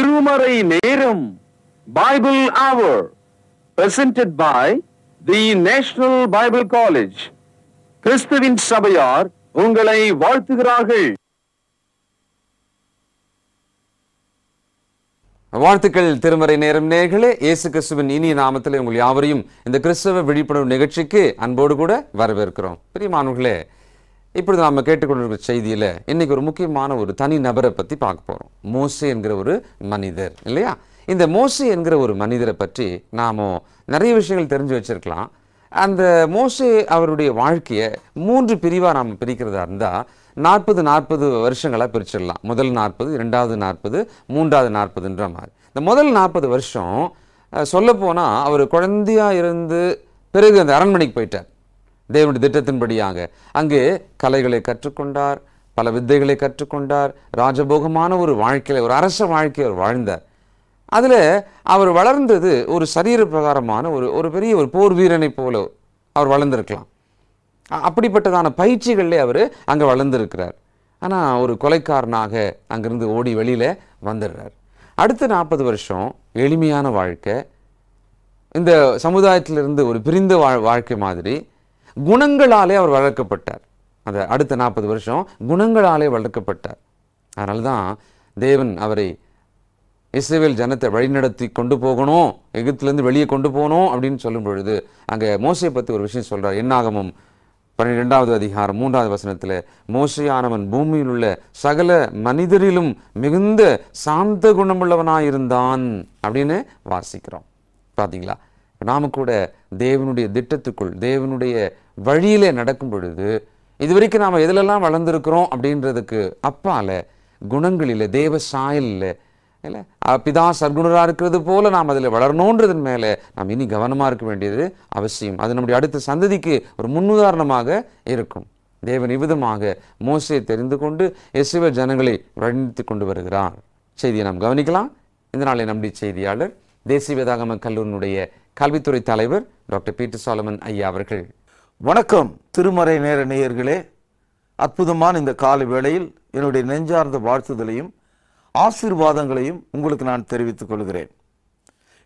திருமறை நேரம் Bible Hour presented by the National Bible College. கிறிஸ்துவின் சபையார் உங்களை வாழ்த்துகிறார்கள். வாழ்த்துக்கள். திருமறை நேரம் நேயர்களே, இயேசு கிறிஸ்துவின் இனிய நாமத்திலே உங்கள் யாவரையும் இந்த கிறிஸ்தவ விழிப்புணர்வு நிகழ்ச்சிக்கு அன்போடு கூட வரவேற்கிறோம். பிரியமானவர்களே, இப்பொழுது நாம் கேட்டுக்கொண்டிருக்கிற செய்தியில் இன்னைக்கு ஒரு முக்கியமான ஒரு தனி நபரை பற்றி பார்க்க போகிறோம். மோசே என்கிற ஒரு மனிதர் இல்லையா? இந்த மோசே என்கிற ஒரு மனிதரை பற்றி நாம் நிறைய விஷயங்கள் தெரிஞ்சு வச்சிருக்கலாம். அந்த மோசே அவருடைய வாழ்க்கையை 3 பிரிவாக நாம் பிரிக்கிறதா இருந்தால் 40 வருஷங்களாக பிரிச்சிடலாம். முதல் 40, இரண்டாவது 40, மூன்றாவது 40ன்ற மாதிரி. இந்த முதல் 40 வருஷம் சொல்லப்போனால் அவர் குழந்தையாக இருந்து பிறகு அந்த அரண்மனைக்கு போயிட்டார். தேவனுடைய திட்டத்தின்படியாக அங்கே கலைகளை கற்றுக்கொண்டார், பல வித்தைகளை கற்றுக்கொண்டார், ராஜபோகமான ஒரு வாழ்க்கையில் ஒரு அரச வாழ்க்கையை அவர் வாழ்ந்தார். அதில் அவர் வளர்ந்தது ஒரு சரீர பிரகாரமான ஒரு பெரிய ஒரு போர் வீரனை போல அவர் வளர்ந்திருக்கலாம். அப்படிப்பட்டதான பயிற்சிகளிலே அவர் அங்கே வளர்ந்திருக்கிறார். ஆனால் ஒரு கொலைக்காரனாக அங்கிருந்து ஓடி வெளியில் வந்துடுறார். அடுத்த 40 வருஷம் எளிமையான வாழ்க்கை, இந்த சமுதாயத்திலிருந்து ஒரு பிரிந்த வாழ்க்கை மாதிரி குணங்களாலே அவர் வளர்க்கப்பட்டார். அந்த அடுத்த 40 வருஷம் குணங்களாலே வளர்க்கப்பட்டார். அதனால தான் தேவன் அவரை இஸ்ரவேல் ஜனத்தை வழிநடத்தி கொண்டு போகணும், எகிப்திலிருந்து வெளியே கொண்டு போகணும் அப்படின்னு சொல்லும் பொழுது அங்கே மோசையை பற்றி ஒரு விஷயம் சொல்கிறார். என்னாகமம் 12வது அதிகாரம் 3வது வசனத்தில், மோசையானவன் பூமியில் உள்ள சகல மனிதரிலும் மிகுந்த சாந்த குணமுள்ளவனாயிருந்தான் அப்படின்னு வாசிக்கிறோம். பார்த்தீங்களா? நாம கூட தேவனுடைய திட்டத்துக்குள் தேவனுடைய வழியிலே நடக்கும் பொழுது இதுவரைக்கும் நாம் எதிலெல்லாம் வளர்ந்துருக்கிறோம் அப்படின்றதுக்கு அப்பால குணங்களில் தேவ சாயலில் இல்லை பிதா சர்க்குணராக இருக்கிறது போல நாம் அதில் வளரணுன்றதன் மேலே நாம் இனி கவனமாக இருக்க வேண்டியது அவசியம். அது நம்முடைய அடுத்த சந்ததிக்கு ஒரு முன்னுதாரணமாக இருக்கும். தேவன் இவ்விதமாக மோசையை தெரிந்து கொண்டு இஸ்ரவேல் ஜனங்களை வழிநடத்தி கொண்டு வருகிறார். செய்தியை நாம் கவனிக்கலாம். இந்த நாளை நம்முடைய செய்தியாளர் தேசிய வேதாகம கல்லூரியினுடைய கல்வித்துறை தலைவர் டாக்டர் பீட்டர் சாலமன் ஐயா அவர்கள். வணக்கம். திருமறை நேர நேயர்களே, அற்புதமான இந்த காலை வேளையில் என்னுடைய நெஞ்சார்ந்த வாழ்த்துதலையும் ஆசீர்வாதங்களையும் உங்களுக்கு நான் தெரிவித்துக் கொள்கிறேன்.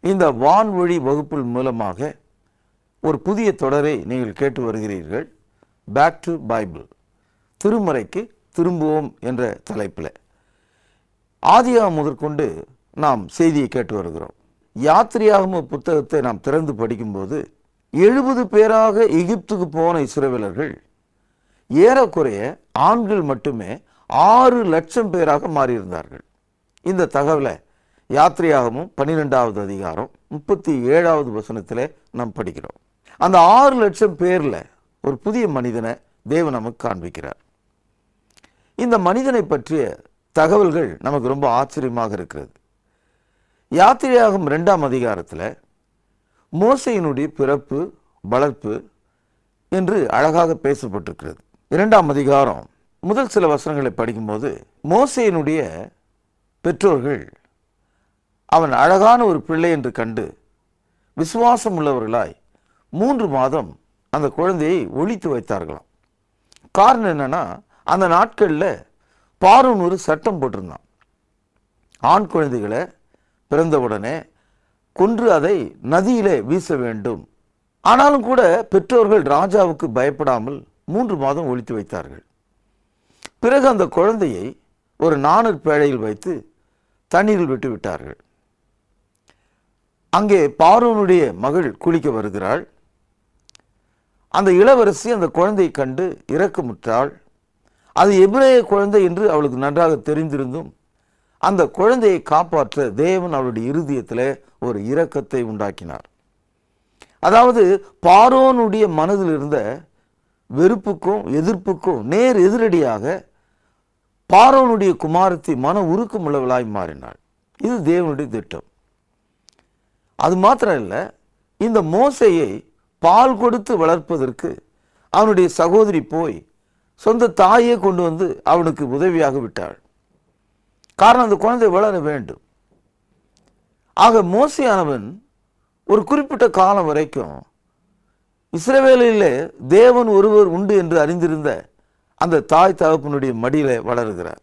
இந்த வான்வழி வகுப்பில் மூலமாக ஒரு புதிய தொடரை நீங்கள் கேட்டு வருகிறீர்கள். பேக் டு பைபிள், திருமறைக்கு திரும்புவோம் என்ற தலைப்பில் ஆதியாகமம் முதற்கொண்டு நாம் செய்தியை கேட்டு வருகிறோம். யாத்திரையாகம புத்தகத்தை நாம் திறந்து படிக்கும்போது 70 பேராக எகிப்துக்கு போன இஸ்ரவேலர்கள் ஏறக்குறைய ஆண்கள் மட்டுமே 6 லட்சம் பேராக மாறியிருந்தார்கள். இந்த தகவலை யாத்திரையாகமும் 12வது அதிகாரம் 37வது வசனத்தில் நாம் படிக்கிறோம். அந்த 6 லட்சம் பேரில் ஒரு புதிய மனிதனை தேவன் நமக்கு காண்பிக்கிறார். இந்த மனிதனை பற்றிய தகவல்கள் நமக்கு ரொம்ப ஆச்சரியமாக இருக்கிறது. யாத்திரையாகும் 2ஆம் அதிகாரத்தில் மோசையினுடைய பிறப்பு வளர்ப்பு என்று அழகாக பேசப்பட்டிருக்கிறது. 2ஆம் அதிகாரம் முதல் சில வசனங்களை படிக்கும்போது மோசையினுடைய பெற்றோர்கள் அவன் அழகான ஒரு பிள்ளை என்று கண்டு விசுவாசம் உள்ளவர்களாய் 3 மாதம் அந்த குழந்தையை ஒளித்து வைத்தார்களாம். காரணம் என்னன்னா, அந்த நாட்களில் பார்வோன் ஒரு சட்டம் போட்டிருந்தான். ஆண் குழந்தைகளை பிறந்தவுடனே கொன்று அதை நதியிலே வீச வேண்டும். ஆனாலும் கூட பெற்றோர்கள் ராஜாவுக்கு பயப்படாமல் 3 மாதம் ஒளித்து வைத்தார்கள். பிறகு அந்த குழந்தையை ஒரு நாணற் பேழையில் வைத்து தண்ணீரில் விட்டு விட்டார்கள். அங்கே பார்வோனுடைய மகள் குளிக்க வருகிறாள். அந்த இளவரசி அந்த குழந்தையை கண்டு இரக்கமுற்றாள். அது எபிரேய குழந்தை என்று அவளுக்கு நன்றாக தெரிந்திருந்தும் அந்த குழந்தையை காப்பாற்ற தேவன் அவளுடைய இருதயத்தில் ஒரு இரக்கத்தை உண்டாக்கினார். அதாவது பார்வோனுடைய மனதில் இருந்த வெறுப்புக்கும் எதிர்ப்புக்கும் நேர் எதிரடியாக பார்வோனுடைய குமாரத்தி மன உருக்கம் உள்ளவளாய் மாறினாள். இது தேவனுடைய திட்டம். அது மாத்திரம் இல்லை, இந்த மோசையை பால் கொடுத்து வளர்ப்பதற்கு அவனுடைய சகோதரி போய் சொந்த தாயே கொண்டு வந்து அவனுக்கு உதவியாக விட்டாள். காரணம், அந்த குழந்தை வளர வேண்டும். ஆக மோசையானவன் ஒரு குறிப்பிட்ட காலம் வரைக்கும் இஸ்ரவேலிலே தேவன் ஒருவர் உண்டு என்று அறிந்திருந்த அந்த தாய் தகப்பனுடைய மடியில வளருகிறார்.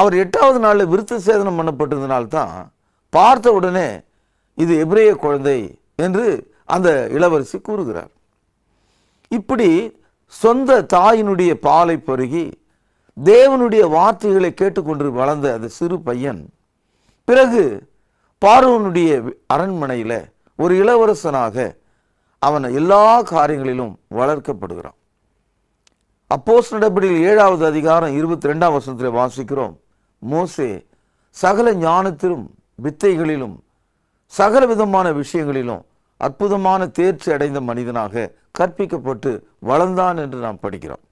அவர் 8வது நாளில் விருத்த சேதனம் பண்ணப்பட்டதினால்தான் பார்த்த உடனே இது எபிரேய குழந்தை என்று அந்த இளவரசி கூறுகிறார். இப்படி சொந்த தாயினுடைய பாலை பருகி தேவனுடைய வார்த்தைகளை கேட்டுக்கொண்டு வளர்ந்த அந்த சிறு பையன் பிறகு பார்வோனுடைய அரண்மனையில் ஒரு இளவரசனாக அவன் எல்லா காரியங்களிலும் வளர்க்கப்படுகிறான். அப்போஸ்தலர் நடபடிகள் 7வது அதிகாரம் 22ஆம் வசனத்தில் வாசிக்கிறோம், மோசே சகல ஞானத்திலும் வித்தைகளிலும் சகல விதமான விஷயங்களிலும் அற்புதமான தேர்ச்சி அடைந்த மனிதனாக கற்பிக்கப்பட்டு வளர்ந்தான் என்று நாம் படிக்கிறோம்.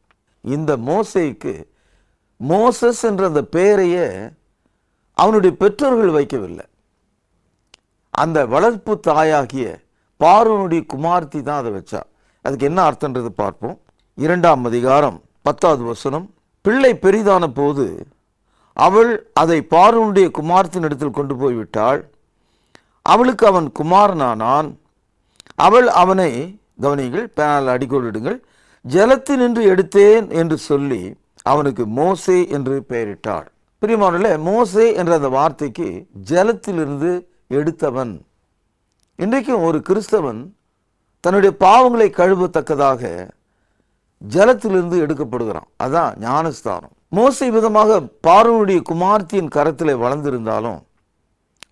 இந்த மோசேக்கு மோசஸ் என்ற அந்த பெயரையே அவனுடைய பெற்றோர்கள் வைக்கவில்லை. அந்த வளர்ப்பு தாயாகிய பார்வோனுடைய குமார்த்தி தான் அதை வச்சா. அதுக்கு என்ன அர்த்தம்ன்றது பார்ப்போம். 2ஆம் அதிகாரம் 10வது வசனம், பிள்ளை பெரிதான போது அவள் அதை பார்வோனுடைய குமார்த்தின் இடத்தில் கொண்டு போய்விட்டாள். அவளுக்கு அவன் குமாரனானான். அவள் அவனை, கவனிங்கள், பேனால் அடிக்கோடிடுங்கள், ஜலத்தினின்று எடுத்தேன் என்று சொல்லி அவனுக்கு மோசே என்று பெயரிட்டாள். பிரியமானவர்களே, மோசே என்ற அந்த வார்த்தைக்கு ஜலத்திலிருந்து எடுத்தவன். இன்றைக்கும் ஒரு கிறிஸ்தவன் தன்னுடைய பாவங்களை கழுவத்தக்கதாக ஜலத்திலிருந்து எடுக்கப்படுகிறான். அதான் ஞானஸ்தானம். மோசே விதமாக பார்வோனுடைய குமார்த்தியின் கரத்தில் வளர்ந்திருந்தாலும்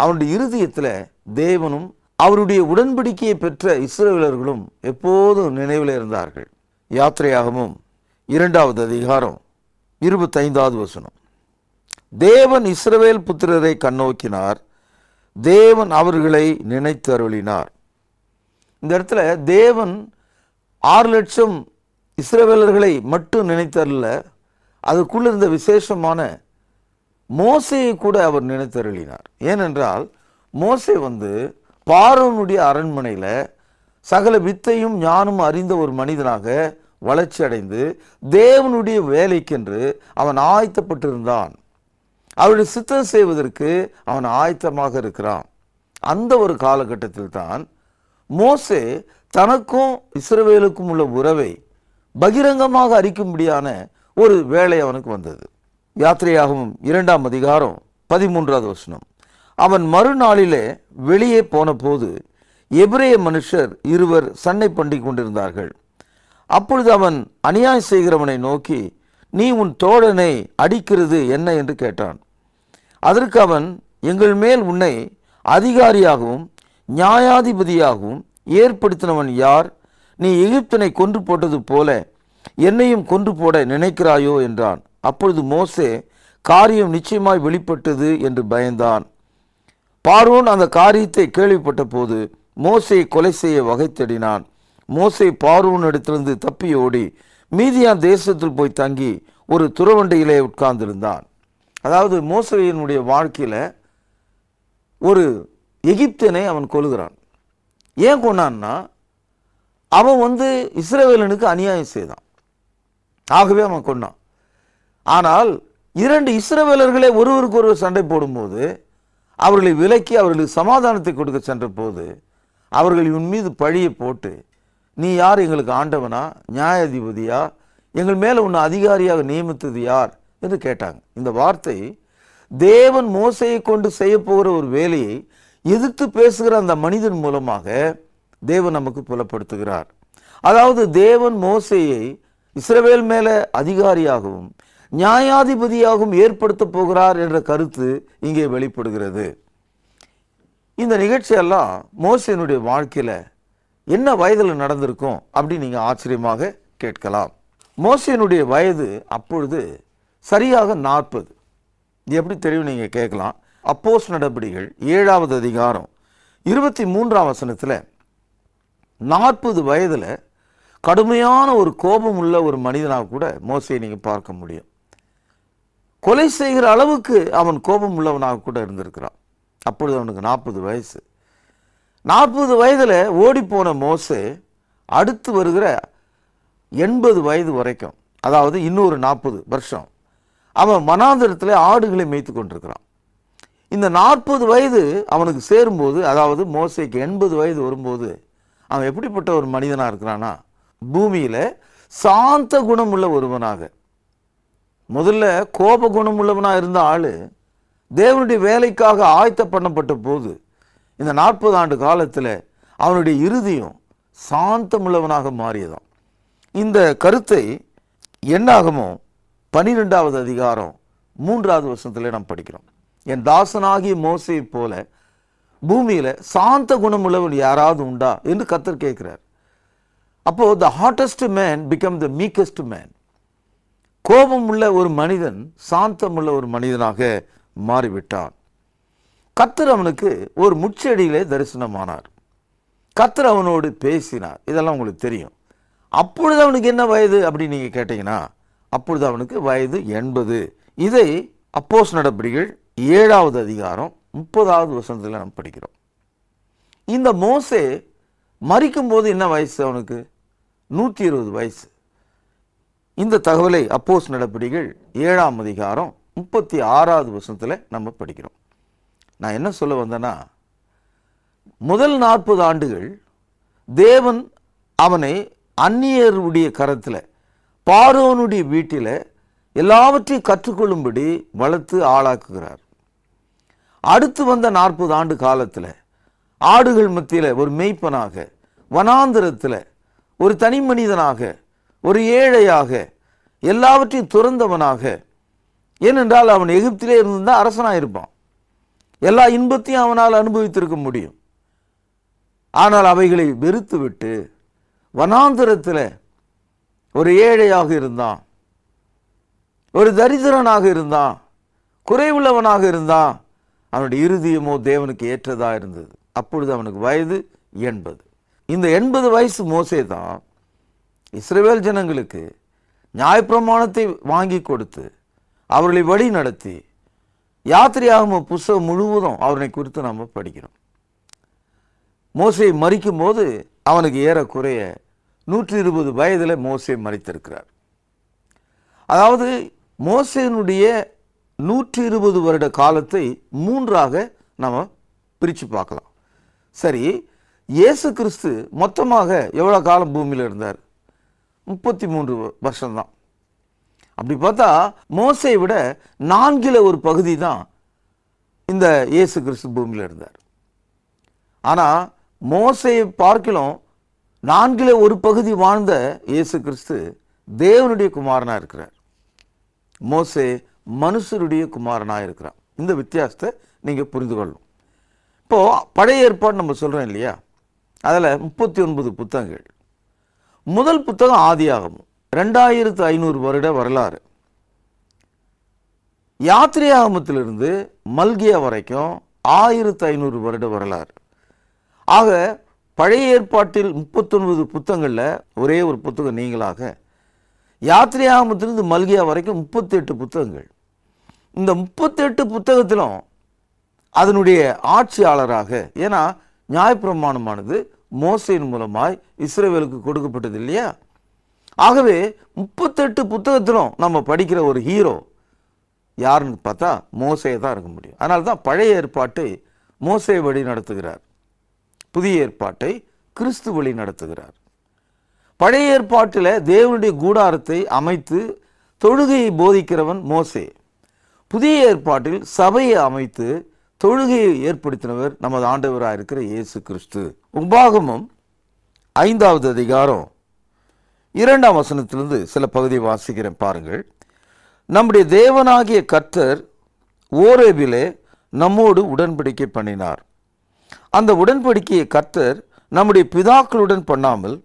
அவனுடைய இருதயத்தில் தேவனும் அவருடைய உடன்படிக்கையை பெற்ற இஸ்ரவேலர்களும் எப்போதும் நினைவில் இருந்தார்கள். யாத்திரையாகமும் 2வது அதிகாரம் 25வது வசனம், தேவன் இஸ்ரவேல் புத்திரரை கண்ணோக்கினார், தேவன் அவர்களை நினைத்து அருளினார். இந்த இடத்துல தேவன் 6 லட்சம் இஸ்ரவேலர்களை மட்டும் நினைத்தருள, அதுக்குள்ள இருந்த விசேஷமான மோசையை கூட அவர் நினைத்தருளினார். ஏனென்றால் மோசே பார்வோனுடைய அரண்மனையில் சகல வித்தையும் ஞானமும் அறிந்த ஒரு மனிதனாக வளர்ச்சி அடைந்து தேவனுடைய வேலைக்கென்று அவன் ஆயத்தப்பட்டிருந்தான். அவருடைய சித்தம் செய்வதற்கு அவன் ஆயத்தமாக இருக்கிறான். அந்த ஒரு காலகட்டத்தில் தான் மோசே தனக்கும் இஸ்ரவேலுக்கும் உள்ள உறவை பகிரங்கமாக அறிக்கும்படியான ஒரு வேலை அவனுக்கு வந்தது. யாத்திரையாகவும் 2ஆம் அதிகாரம் 13வது வசனம், அவன் மறுநாளிலே வெளியே போன போது எபிரேய மனுஷர் 2 சண்டை பண்ணி கொண்டிருந்தார்கள். அப்பொழுது அவன் அநியாயம் செய்கிறவனை நோக்கி, நீ உன் தோழனை அடிக்கிறது என்ன என்று கேட்டான். அதற்கு அவன், எங்கள் மேல் உன்னை அதிகாரியாகவும் நியாயாதிபதியாகவும் ஏற்படுத்தினவன் யார்? நீ எகிப்தனை கொன்று போட்டது போல என்னையும் கொன்று போட நினைக்கிறாயோ என்றான். அப்பொழுது மோசே, காரியம் நிச்சயமாய் வெளிப்பட்டது என்று பயந்தான். பார்வோன் அந்த காரியத்தை கேள்விப்பட்ட போது மோசேயை கொலை செய்ய வகை தேடினான். மோசே பார்வோன் இடத்திலிருந்து தப்பி ஓடி மீதியான் தேசத்தில் போய் தங்கி ஒரு துறவண்டையிலே உட்கார்ந்திருந்தான். அதாவது மோசேயினுடைய வாழ்க்கையில் ஒரு எகிப்தியனை அவன் கொல்கிறான். ஏன் கொண்டான்னா, அவன் இஸ்ரவேலனுக்கு அநியாயம் செய்தான், ஆகவே அவன் கொண்டான். ஆனால் 2 இஸ்ரவேலர்களே ஒருவருக்கு ஒருவர் சண்டை போடும்போது அவர்களை விலக்கி அவர்களுக்கு சமாதானத்தை கொடுக்க சென்ற போது அவர்கள் இவன் மீது பழியை போட்டு, நீ யார், எங்களுக்கு ஆண்டவனா, நியாயாதிபதியா, எங்கள் மேலே உன்னை அதிகாரியாக நியமித்தது யார் என்று கேட்டாங்க. இந்த வார்த்தை தேவன் மோசையை கொண்டு செய்ய போகிற ஒரு வேலையை எதிர்த்து பேசுகிற அந்த மனிதன் மூலமாக தேவன் நமக்கு புலப்படுத்துகிறார். அதாவது தேவன் மோசேயை இஸ்ரவேல் மேலே அதிகாரியாகவும் நியாயாதிபதியாகவும் ஏற்படுத்த போகிறார் என்ற கருத்து இங்கே வெளிப்படுகிறது. இந்த நிகழ்ச்சியெல்லாம் மோசேயினுடைய வாழ்க்கையில் என்ன வயதில் நடந்திருக்கும் அப்படின்னு நீங்கள் ஆச்சரியமாக கேட்கலாம். மோசேயினுடைய வயது அப்பொழுது சரியாக 40. இது எப்படி தெரியும் நீங்கள் கேட்கலாம். அப்போஸ்தலர் நடபடிகள் 7வது அதிகாரம் 23ஆம் வசனத்தில் 40 வயதில் கடுமையான ஒரு கோபம் உள்ள ஒரு மனிதனாக கூட மோசேயை நீங்கள் பார்க்க முடியும். கொலை செய்கிற அளவுக்கு அவன் கோபம் உள்ளவனாக கூட இருந்திருக்கிறான். அப்பொழுது அவனுக்கு 40 வயசு. 40 வயதில் ஓடிப்போன மோசே அடுத்து வருகிற 80 வயது வரைக்கும், அதாவது இன்னொரு 40 வருஷம் அவன் வனாந்திரத்தில் ஆடுகளை மேய்த்து கொண்டிருக்கிறான். இந்த 40 வயது அவனுக்கு சேரும்போது, அதாவது மோசேக்கு 80 வயது வரும்போது அவன் எப்படிப்பட்ட ஒரு மனிதனாக இருக்கிறான்னா, பூமியில் சாந்த குணம் உள்ள ஒருவனாக, முதல்ல கோப குணம் உள்ளவனாக இருந்த ஆளு தேவனுடைய வேலைக்காக ஆயத்த பண்ணப்பட்ட போது இந்த 40 ஆண்டு காலத்தில் அவனுடைய இருதயம் சாந்தமுள்ளவனாக மாறியதாம். இந்த கருத்தை என்னாகமோ 12வது அதிகாரம் 3வது வசனத்தில் நாம் படிக்கிறோம். என் தாசனாகிய மோசேயை போல பூமியில சாந்த குணம் உள்ளவன் யாராவது உண்டா என்று கர்த்தர் கேட்கிறார். அப்போ the hottest man become the meekest man. கோபம் உள்ள ஒரு மனிதன் சாந்தம் உள்ள ஒரு மனிதனாக மாறிவிட்டான். கர்த்தர் அவனுக்கு ஒரு முட்செடியிலே தரிசனமானார். கர்த்தர் அவனோடு பேசினார். இதெல்லாம் உங்களுக்கு தெரியும். அப்பொழுது அவனுக்கு என்ன வயது அப்படின்னு நீங்க கேட்டீங்கன்னா, அப்பொழுது அவனுக்கு வயது 80. இதை அப்போஸ்தலர் நடபடிகள் 7வது அதிகாரம் 30வது வசனத்தில் நாம் படிக்கிறோம். இந்த மோசே மரிக்கும் போது என்ன வயசு அவனுக்கு? 120 வயசு. இந்த தகவலை அப்போஸ்தலர் நடபடிகள் 7ஆம் அதிகாரம் 36வது வசனத்தில் நம்ம படிக்கிறோம். நான் என்ன சொல்ல வந்தேன்னா, முதல் 40 ஆண்டுகள் தேவன் அவனை அந்நியருடைய கரத்தில் பார்வோனுடைய வீட்டில் எல்லாவற்றையும் கற்றுக்கொள்ளும்படி வளர்த்து ஆளாக்குகிறார். அடுத்து வந்த 40 ஆண்டு காலத்தில் ஆடுகள் மத்தியில் ஒரு மேய்ப்பனாக, வனாந்திரத்தில் ஒரு தனி மனிதனாக, ஒரு ஏழையாக, எல்லாவற்றையும் துறந்தவனாக, ஏனென்றால் அவன் எகிப்திலே இருந்தால் அரசனாக இருப்பான். எல்லா இன்பத்தையும் அவனால் அனுபவித்திருக்க முடியும். ஆனால் அவைகளை வெறுத்து விட்டு வனாந்திரத்தில் ஒரு ஏழையாக இருந்தான், ஒரு தரித்திரனாக இருந்தான், குறைவுள்ளவனாக இருந்தான். அவனுடைய இருதயமோ தேவனுக்கு ஏற்றதா இருந்தது. அப்பொழுது அவனுக்கு வயது 80. இந்த 80 வயசு மோசே தான் இஸ்ரவேல் ஜனங்களுக்கு நியாயப்பிரமாணத்தை வாங்கி கொடுத்து அவர்களை வழி நடத்தி யாத்திரையாகம புஸ்தகம் முழுவதும் அவனை குறித்து நாம் படிக்கிறோம். மோசே மரிக்கும் போது அவனுக்கு ஏறக்குறைய 120 வயதில் மோசே மரித்திருக்கிறார். அதாவது மோசேனுடைய 120 வருட காலத்தை 3ஆக நாம் பிரித்து பார்க்கலாம். சரி, இயேசு கிறிஸ்து மொத்தமாக எவ்வளோ காலம் பூமியில் இருந்தார்? 33 வருஷம்தான். அப்படி பார்த்தா மோசையை விட 4ல் ஒரு பகுதி தான் இந்த இயேசு கிறிஸ்து பூமியில் இருந்தார். ஆனால் மோசையை பார்க்கலாம் 4ல் ஒரு பகுதி வாழ்ந்த இயேசு கிறிஸ்து தேவனுடைய குமாரனாக இருக்கிறார். மோசே மனுஷருடைய குமாரனாக இருக்கிறார். இந்த வித்தியாசத்தை நீங்கள் புரிந்து கொள்ளணும். இப்போது பழைய ஏற்பாடு நம்ம சொல்கிறோம் இல்லையா, அதில் 39 புத்தகங்கள். முதல் புத்தகம் ஆதியாகமம், 2500 வருட வரலாறு. யாத்திரையாகமத்திலிருந்து மல்கியா வரைக்கும் 1500 வருட வரலாறு. ஆக பழைய ஏற்பாட்டில் 39 புத்தகங்களில் ஒரே ஒரு புத்தகம் நீங்களாக, யாத்திரையாகமத்திலிருந்து மல்கியா வரைக்கும் 38 புத்தகங்கள். இந்த 38 புத்தகத்திலும் அதனுடைய ஆட்சியாளராக, ஏன்னா நியாயப்பிரமாணமானது மோசேயின் மூலமாய் இஸ்ரவேலுக்கு கொடுக்கப்பட்டது இல்லையா. ஆகவே 38 புத்தகத்திலும் நம்ம படிக்கிற ஒரு ஹீரோ யாருன்னு பார்த்தா மோசே தான் இருக்க முடியும். அதனால தான் பழைய ஏற்பாட்டை மோசே வழி நடத்துகிறார், புதிய ஏற்பாட்டை கிறிஸ்து வழி நடத்துகிறார். பழைய ஏற்பாட்டில் தேவனுடைய கூடாரத்தை அமைத்து தொழுகையை போதிக்கிறவன் மோசே. புதிய ஏற்பாட்டில் சபையை அமைத்து தொழுகையை ஏற்படுத்தினவர் நமது ஆண்டவராக இருக்கிற இயேசு கிறிஸ்து. உபாகமம் 5வது அதிகாரம் 2ஆம் வசனத்திலிருந்து சில பகுதியை வாசிக்கிறேன் பாருங்கள். நம்முடைய தேவனாகிய கர்த்தர் ஓரேபிலே நம்மோடு உடன்படிக்கை பண்ணினார். அந்த உடன்படிக்கையை கர்த்தர் நம்முடைய பிதாக்களுடன் பண்ணாமல்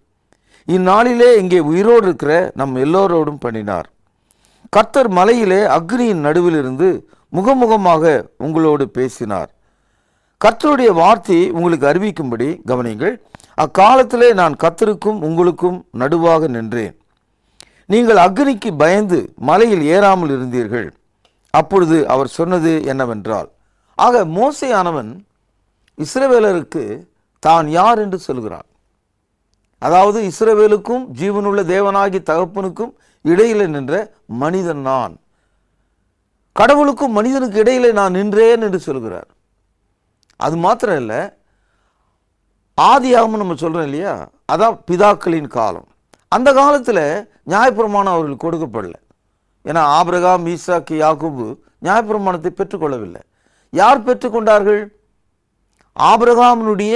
இந்நாளிலே இங்கே உயிரோடு இருக்கிற நம் எல்லோரோடும் பண்ணினார். கர்த்தர் மலையிலே அக்னியின் நடுவிலிருந்து முகமுகமாக உங்களோடு பேசினார். கர்த்தருடைய வார்த்தையை உங்களுக்கு அறிவிக்கும்படி கவனிங்கள். அக்காலத்திலே நான் கர்த்தருக்கும் உங்களுக்கும் நடுவாக நின்றேன். நீங்கள் அக்னிக்கு பயந்து மலையில் ஏறாமல் இருந்தீர்கள். அப்பொழுது அவர் சொன்னது என்னவென்றால், ஆக மோசேயானவன் இஸ்ரவேலருக்கு தான் யார் என்று சொல்கிறான். அதாவது இஸ்ரவேலுக்கும் ஜீவனுள்ள தேவனாகி தகப்பனுக்கும் இடையிலே நின்ற மனிதன் நான், கடவுளுக்கும் மனிதனுக்கு இடையிலே நான் நின்றேன் என்று சொல்கிறார். அது மாத்திரம் இல்லை, ஆதியாகமம் நம்ம சொல்றோம் இல்லையா, அதான் பிதாக்களின் காலம். அந்த காலத்தில் நியாயப்பிரமாணம் அவர்களுக்கு கொடுக்கப்படல. ஏன்னா ஆபிரகாம், ஈசாக்கு, யாக்கோபு நியாயப்பிரமாணத்தை பெற்றுக்கொள்ளவில்லை. யார் பெற்றுக்கொண்டார்கள்? ஆபிரகாமினுடைய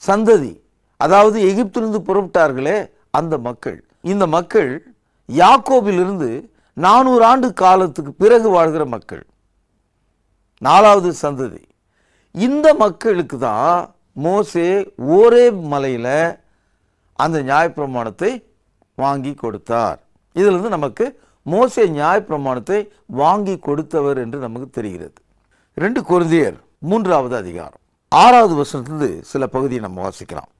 சந்ததி, அதாவது எகிப்திலிருந்து புறப்பட்டார்களே அந்த மக்கள். இந்த மக்கள் யாக்கோபிலிருந்து 400 ஆண்டு காலத்துக்கு பிறகு வாழ்கிற மக்கள், 4வது சந்ததி. இந்த மக்களுக்கு தான் மோசே ஓரேப் மலையில அந்த நியாயப்பிரமாணத்தை வாங்கி கொடுத்தார். இதிலிருந்து நமக்கு மோசே நியாயப்பிரமாணத்தை வாங்கி கொடுத்தவர் என்று நமக்கு தெரிகிறது. 2 கொரிந்தியர் 3வது அதிகாரம் 6வது வசனத்திலிருந்து சில பகுதியை நம்ம வாசிக்கலாம்.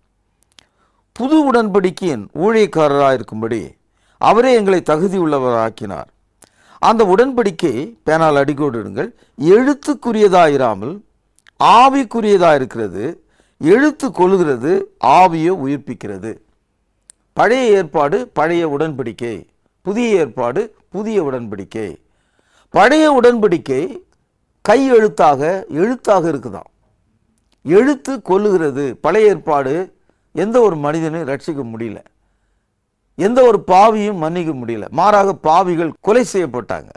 புது உடன்படிக்கையின் ஊழியக்காரராக இருக்கும்படி அவரே எங்களை தகுதி உள்ளவராக்கினார். அந்த உடன்படிக்கை, பேனால் அடிக்கோடிடுங்கள், எழுத்துக்குரியதாயிராமல் ஆவிக்குரியதாக இருக்கிறது. எழுத்து கொள்ளுகிறது, ஆவியோ உயிர்ப்பிக்கிறது. பழைய ஏற்பாடு பழைய உடன்படிக்கை, புதிய ஏற்பாடு புதிய உடன்படிக்கை. பழைய உடன்படிக்கை கை எழுத்தாக இருக்குதாம். எழுத்து கொல்லுகிறது. பழைய ஏற்பாடு எந்த ஒரு மனிதனை ரட்சிக்க முடியல, எந்த ஒரு பாவியும் மன்னிக்க முடியல, மாறாக பாவிகள் கொலை செய்யப்பட்டாங்க.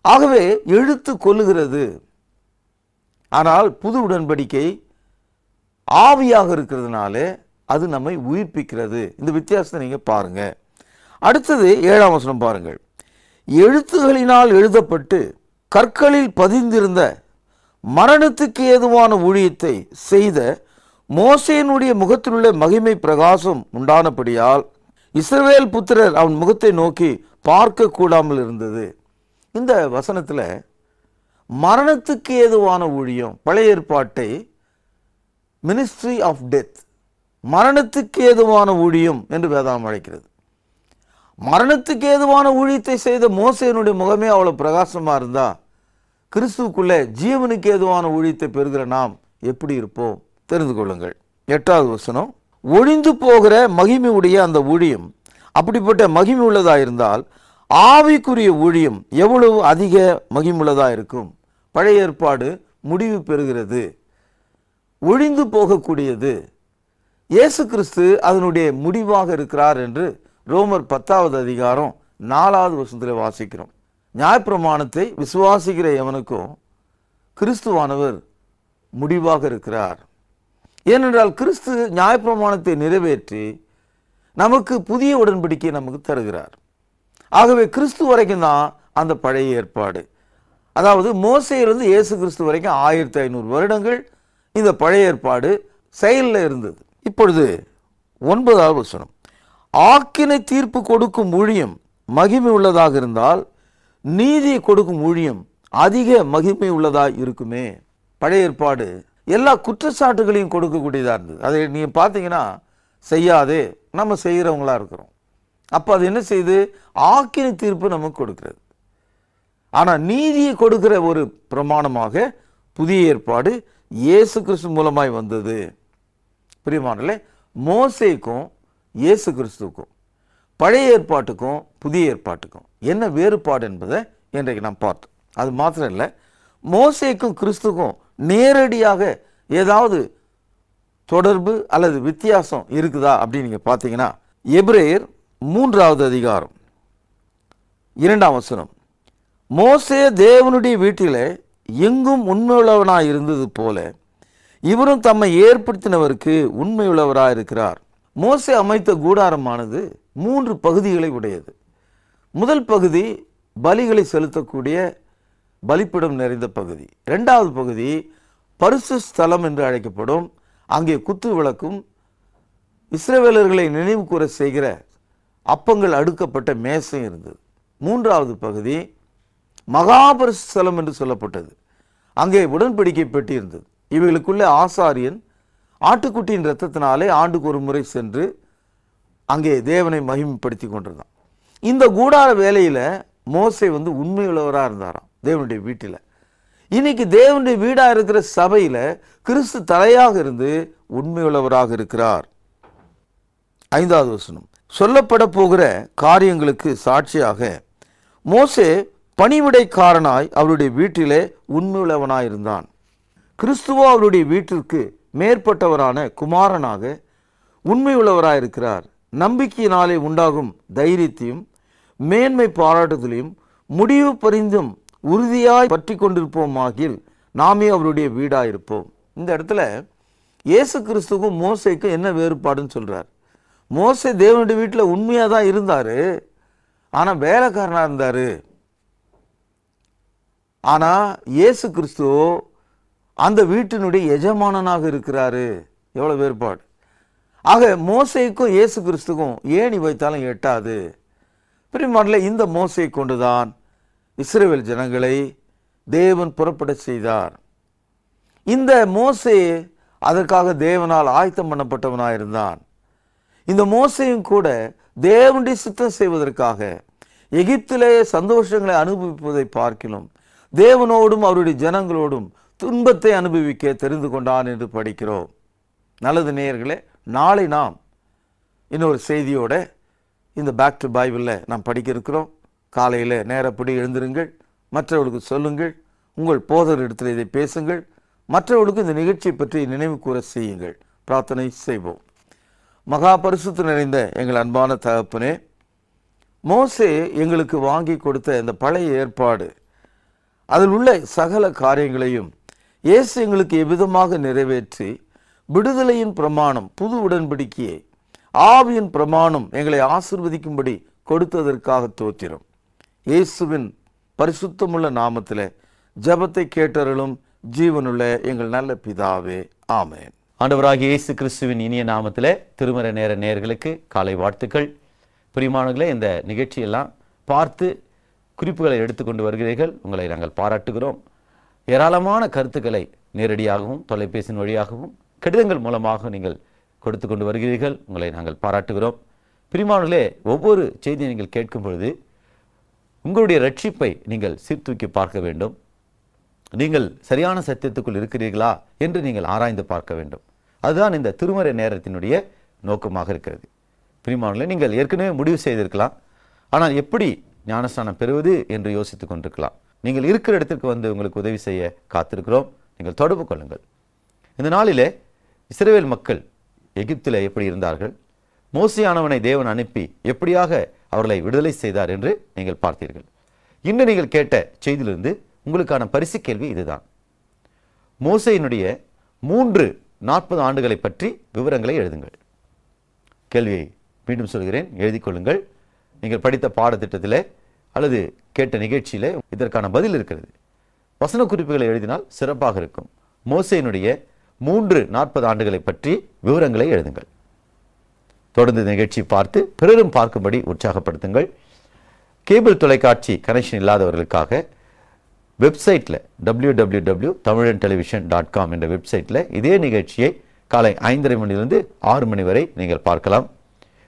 ஆகவே எழுத்து கொல்லுகிறது. ஆனால் புது உடன்படிக்கை ஆவியாக இருக்கிறதுனால அது நம்மை உயிர்ப்பிக்கிறது. இந்த வித்தியாசத்தை நீங்க பாருங்க. அடுத்தது 7ஆம் வசனம் பாருங்கள். எழுத்துகளினால் எழுதப்பட்டு கற்களில் பதிந்திருந்த மரணத்துக்கு ஏதுவான ஊழியத்தை செய்த மோசேயினுடைய முகத்திலுள்ள மகிமை பிரகாசம் உண்டானபடியால் இஸ்ரவேல் புத்திரர் அவன் முகத்தை நோக்கி பார்க்க கூடாமல் இருந்தது. இந்த வசனத்துல மரணத்துக்கு ஏதுவான ஊழியம், பழைய ஏற்பாட்டை மினிஸ்ட்ரி ஆஃப் டெத், மரணத்துக்கு ஏதுவான ஊழியம் என்று வேதாகம் அழைக்கிறது. மரணத்துக்கு ஏதுவான ஊழியத்தை செய்த மோசேயினுடைய முகமே அவ்வளவு பிரகாசமா இருந்தா, கிறிஸ்துவுக்குள்ளே ஜீவனுக்கு ஏதுவான ஊழியத்தை பெறுகிற நாம் எப்படி இருப்போம் தெரிந்து கொள்ளுங்கள். 8வது வசனம், ஒழிந்து போகிற மகிமையுடைய அந்த ஊழியம் அப்படிப்பட்ட மகிமை உள்ளதா இருந்தால் ஆவிக்குரிய ஊழியம் எவ்வளவு அதிக மகிமுள்ளதா இருக்கும். பழைய ஏற்பாடு முடிவு பெறுகிறது, ஒழிந்து போகக்கூடியது. இயேசு கிறிஸ்து அதனுடைய முடிவாக இருக்கிறார் என்று ரோமர் 10வது அதிகாரம் 4வது வசனத்தில் வாசிக்கிறோம். நியாயப்பிரமாணத்தை விசுவாசிக்கிற எவனுக்கும் கிறிஸ்துவானவர் முடிவாக இருக்கிறார். ஏனென்றால் கிறிஸ்து நியாயப்பிரமாணத்தை நிறைவேற்றி நமக்கு புதிய உடன்படிக்கையை நமக்கு தருகிறார். ஆகவே கிறிஸ்து வரைக்கும் தான் அந்த பழைய ஏற்பாடு. அதாவது மோசேயிலிருந்து இயேசு கிறிஸ்து வரைக்கும் 1500 வருடங்கள் இந்த பழைய ஏற்பாடு செயலில் இருந்தது. இப்பொழுது 9வது வசனம், ஆக்கினை தீர்ப்பு கொடுக்கும் ஊழியம் மகிமை உள்ளதாக இருந்தால் நீதியை கொடுக்கும் ஊழியம் அதிக மகிமை உள்ளதாக இருக்குமே. பழைய ஏற்பாடு எல்லா குற்றச்சாட்டுகளையும் கொடுக்கக்கூடியதாக இருந்தது. அதை நீங்கள் பார்த்தீங்கன்னா செய்யாதே, நம்ம செய்கிறவங்களா இருக்கிறோம். அப்போ அது என்ன செய்யுது? ஆக்கினை தீர்ப்பு நமக்கு கொடுக்கிறது. ஆனால் நீதியை கொடுக்கிற ஒரு பிரமாணமாக புதிய ஏற்பாடு இயேசு கிறிஸ்து மூலமாய் வந்தது. பிரியமானவர்களே, மோசேக்கும் இயேசு கிறிஸ்துவுக்கும் பழைய ஏற்பாட்டுக்கும் புதிய ஏற்பாட்டுக்கும் என்ன வேறுபாடு என்பதை இன்றைக்கு நாம் பார்த்தோம். அது மாத்திரம் இல்லை, மோசேக்கும் கிறிஸ்துக்கும் நேரடியாக ஏதாவது தொடர்பு அல்லது வித்தியாசம் இருக்குதா அப்படின்னு நீங்க பார்த்தீங்கன்னா, எபிரேயர் 3வது அதிகாரம் 2ஆம் வசனம், மோசே தேவனுடைய வீட்டிலே எங்கும் உண்மையுள்ளவனாய் இருந்தது போல இவரும் தம்மை ஏற்படுத்தினவருக்கு உண்மையுள்ளவராய் இருக்கிறார். மோசே அமைத்த கூடாரமானது 3 பகுதிகளை உடையது. முதல் பகுதி பலிகளை செலுத்தக்கூடிய பலிப்பிடம் நிறைந்த பகுதி. 2வது பகுதி பரிசு ஸ்தலம் என்று அழைக்கப்படும், அங்கே குத்து விளக்கும் இஸ்ரவேலர்களை நினைவு கூற செய்கிற அப்பங்கள் அடுக்கப்பட்ட மேசை இருந்தது. 3வது பகுதி மகாபரிசு ஸ்தலம் என்று சொல்லப்பட்டது, அங்கே உடன்படிக்கை பெட்டி இருந்தது. இவைகளுக்குள்ள ஆசாரியன் ஆட்டுக்குட்டியின் இரத்தத்தினாலே ஆண்டுக்கு ஒரு முறை சென்று அங்கே தேவனை மகிமைப்படுத்தி கொண்டிருந்தான். இந்த கூடார வேலையில மோசே உண்மையுள்ளவராக இருந்தாராம் தேவனுடைய வீட்டில். இன்னைக்கு தேவனுடைய வீடா இருக்கிற சபையில கிறிஸ்து தலையாக இருந்து உண்மையுள்ளவராக இருக்கிறார். 5வது வசனம், சொல்லப்பட போகிற காரியங்களுக்கு சாட்சியாக மோசே பணிவிடைக்காரனாய் அவருடைய வீட்டிலே உண்மையுள்ளவனாய் இருந்தான். கிறிஸ்துவோ அவருடைய வீட்டிற்கு மேற்பட்டவரான குமாரனாக உண்மையுள்ளவராய் இருக்கிறார். நம்பிக்கையினாலே உண்டாகும் தைரியத்தையும் மேன்மை பாராட்டுதலையும் முடிவு பரிந்தும் உறுதியாய் பற்றி கொண்டிருப்போமாகில் நாமே அவருடைய வீடாயிருப்போம். இந்த இடத்துல இயேசு கிறிஸ்துக்கும் மோசேக்கும் என்ன வேறுபாடுன்னு சொல்றார். மோசே தேவனுடைய வீட்டில் உண்மையாக தான் இருந்தார், ஆனால் வேலைக்காரனாக இருந்தார். ஆனால் இயேசு கிறிஸ்துவோ அந்த வீட்டினுடைய எஜமானனாக இருக்கிறாரு. எவ்வளோ வேறுபாடு! ஆக மோசேக்கும் இயேசு கிறிஸ்துக்கும் ஏணி வைத்தாலும் எட்டாது. பிரியமானவர்களே, இந்த மோசையை கொண்டுதான் இஸ்ரவேல் ஜனங்களை தேவன் புறப்பட செய்தார். இந்த மோசே அதற்காக தேவனால் ஆயத்தம் பண்ணப்பட்டவனாயிருந்தான். இந்த மோசையும் கூட தேவனுடைய சித்தம் செய்வதற்காக எகிப்திலே சந்தோஷங்களை அனுபவிப்பதை பார்க்கிலும் தேவனோடும் அவருடைய ஜனங்களோடும் துன்பத்தை அனுபவிக்க தெரிந்து கொண்டான் என்று படிக்கிறோம். நல்லது நேயர்களே, நாளை நாம் இன்னொரு செய்தியோட இந்த பேக் டு பைபிளில் நாம் படிக்க இருக்கிறோம். காலையில் நேரப்படி எழுந்திருங்கள், மற்றவர்களுக்கு சொல்லுங்கள், உங்கள் போதர் இடத்தில் இதை பேசுங்கள், மற்றவர்களுக்கு இந்த நிகழ்ச்சியை பற்றி நினைவு கூற செய்யுங்கள். பிரார்த்தனை செய்வோம். மகா பரிசுத்த நிறைந்த எங்கள் அன்பான தகப்பனே, மோசே எங்களுக்கு வாங்கி கொடுத்த இந்த பழைய ஏற்பாடு, அதில் உள்ள சகல காரியங்களையும் இயேசு எங்களுக்கு எவ்விதமாக நிறைவேற்றி விடுதலையின் பிரமாணம், புது உடன்படிக்கையை, ஆவியின் பிரமாணம் எங்களை ஆசீர்வதிக்கும்படி கொடுத்ததற்காக தோத்திரம். இயேசுவின் பரிசுத்தமுள்ள நாமத்திலே ஜெபத்தை கேட்டருளும் ஜீவனுள்ள எங்கள் நல்ல பிதாவே, ஆமென். ஆண்டவராகிய இயேசு கிறிஸ்துவின் இனிய நாமத்திலே திருமறை நேர நேயர்களுக்கு காலை வாழ்த்துக்கள். பிரியமானவர்களே, இந்த நிகழ்ச்சியெல்லாம் பார்த்து குறிப்புகளை எடுத்துக்கொண்டு வருகிறீர்கள். உங்களை நாங்கள் பாராட்டுகிறோம். ஏராளமான கருத்துக்களை நேரடியாகவும் தொலைபேசியின் வழியாகவும் கடிதங்கள் மூலமாக நீங்கள் கொடுத்து கொண்டு வருகிறீர்கள். உங்களை நாங்கள் பாராட்டுகிறோம். பிரியமானவர்களே, ஒவ்வொரு செய்தியை நீங்கள் கேட்கும் பொழுது உங்களுடைய ரட்சிப்பை நீங்கள் சீர்தூக்கி பார்க்க வேண்டும். நீங்கள் சரியான சத்தியத்துக்குள் இருக்கிறீர்களா என்று நீங்கள் ஆராய்ந்து பார்க்க வேண்டும். அதுதான் இந்த திருமறை நேரத்தினுடைய நோக்கமாக இருக்கிறது. பிரியமானவர்களே, நீங்கள் ஏற்கனவே முடிவு செய்திருக்கலாம், ஆனால் எப்படி ஞானஸ்நானம் பெறுவது என்று யோசித்துக் கொண்டிருக்கலாம். நீங்கள் இருக்கிற இடத்திற்கு வந்து உங்களுக்கு உதவி செய்ய காத்திருக்கிறோம். நீங்கள் தொடர்பு கொள்ளுங்கள். இந்த நாளிலே இஸ்ரவேல் மக்கள் எகிப்தில் எப்படி இருந்தார்கள், மோசேயானவனை தேவன் அனுப்பி எப்படியாக அவர்களை விடுதலை செய்தார் என்று நீங்கள் பார்த்தீர்கள். இன்று நீங்கள் கேட்ட செய்தியிலிருந்து உங்களுக்கான பரிசு கேள்வி இதுதான். மோசேயினுடைய 40 ஆண்டுகளை பற்றி விவரங்களை எழுதுங்கள். கேள்வியை மீண்டும் சொல்கிறேன், எழுதிக் கொள்ளுங்கள். நீங்கள் படித்த பாடத்திட்டத்தில் அல்லது கேட்ட நிகழ்ச்சியில் இதற்கான பதில் இருக்கிறது. வசன குறிப்புகளை எழுதினால் சிறப்பாக இருக்கும். மோசேயினுடைய 40 ஆண்டுகளை பற்றி விவரங்களை எழுதுங்கள். தொடர்ந்து நிகழ்ச்சி பார்த்து பிறரும் பார்க்கும்படி உற்சாகப்படுத்துங்கள். கேபிள் தொலைக்காட்சி கனெக்ஷன் இல்லாதவர்களுக்காக வெப்சைட்டில் www.tamizhantelevision.com என்ற வெப்சைட்டில் இதே நிகழ்ச்சியை காலை 5:30 மணிலிருந்து 6 மணி வரை நீங்கள் பார்க்கலாம்.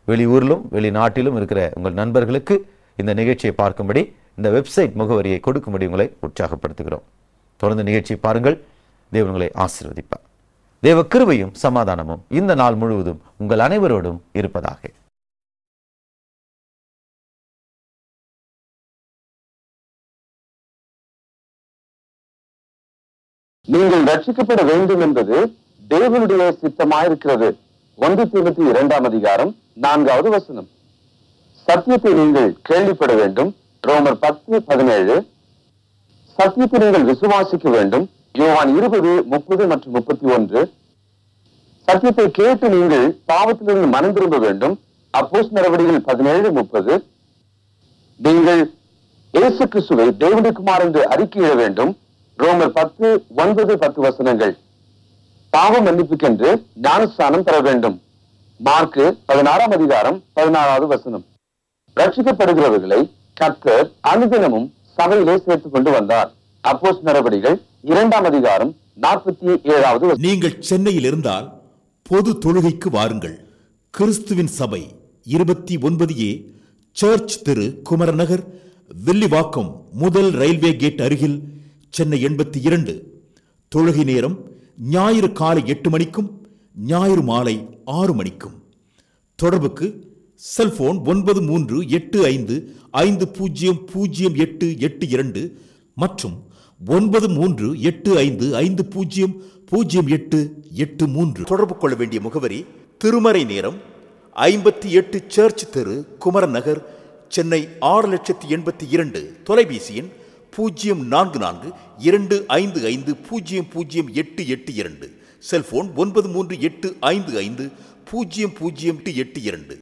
வெளியூரிலும் வெளிநாட்டிலும் இருக்கிற உங்கள் நண்பர்களுக்கு இந்த நிகழ்ச்சியை பார்க்கும்படி இந்த வெப்சைட் முகவரியை கொடுக்கும்படி உங்களை உற்சாகப்படுத்துகிறோம். தொடர்ந்து நிகழ்ச்சியை பாருங்கள். தேவன் உங்களை ஆசீர்வதிப்பார். தேவ கிருபையும் சமாதானமும் இந்த நாள் முழுவதும் உங்கள் அனைவரோடும் இருப்பதாக. நீங்கள் ரட்சிக்கப்பட வேண்டும் என்பது தேவனுடைய சித்தமாயிருக்கிறது. 1 தீமோத்தேயு 2ஆம் அதிகாரம் 4வது வசனம். சத்தியத்தை நீங்கள் கேள்விப்பட வேண்டும். ரோமர் 10:17. சத்தியத்தை நீங்கள் விசுவாசிக்க வேண்டும். யோவான் 20:30 மற்றும் 31. சத்தியத்தை கேட்டு நீங்கள் பாவத்திலிருந்து மனம் திரும்ப வேண்டும். அப்போஸ்தலர் நடவடிக்கைகள் 17:30. நீங்கள் இயேசு கிறிஸ்துவை தேவனுடைய குமாரன் என்று அறிக்கையிட வேண்டும். ரோமர் 10:9-10 வசனங்கள். பாவ மன்னிப்புக்கென்று ஞானஸ்நானம் பெற வேண்டும். மார்க்கு 16ஆம் அதிகாரம் 16வது வசனம். ரட்சிக்கப்படுகிறவர்களை கர்த்தர் அனுதினமும் சபையிலே சேர்த்துக் கொண்டு வந்தார். அப்போஸ்தலர் நடவடிக்கைகள் 2ஆம் அதிகாரம் 47வது வசனம். நீங்கள் சென்னையில் இருந்தால் பொது தொழுகைக்கு வாருங்கள். கிறிஸ்துவின் சபை 29A சர்ச் தெரு, குமரநகர், வில்லிவாக்கம், முதல் ரயில்வே கேட் அருகில், சென்னை 82. தொழுகை நேரம் ஞாயிறு காலை 8 மணிக்கும் ஞாயிறு மாலை 6 மணிக்கும். தொடர்புக்கு செல்போன் 9385500882 மற்றும் 9385500883. தொடர்பு கொள்ள வேண்டிய முகவரி: திருமறை நேரம் 58 சர்ச் தெரு, குமரநகர், சென்னை 6,82,000. தொலைபேசி எண் 044255008882. செல்போன் 9385500882.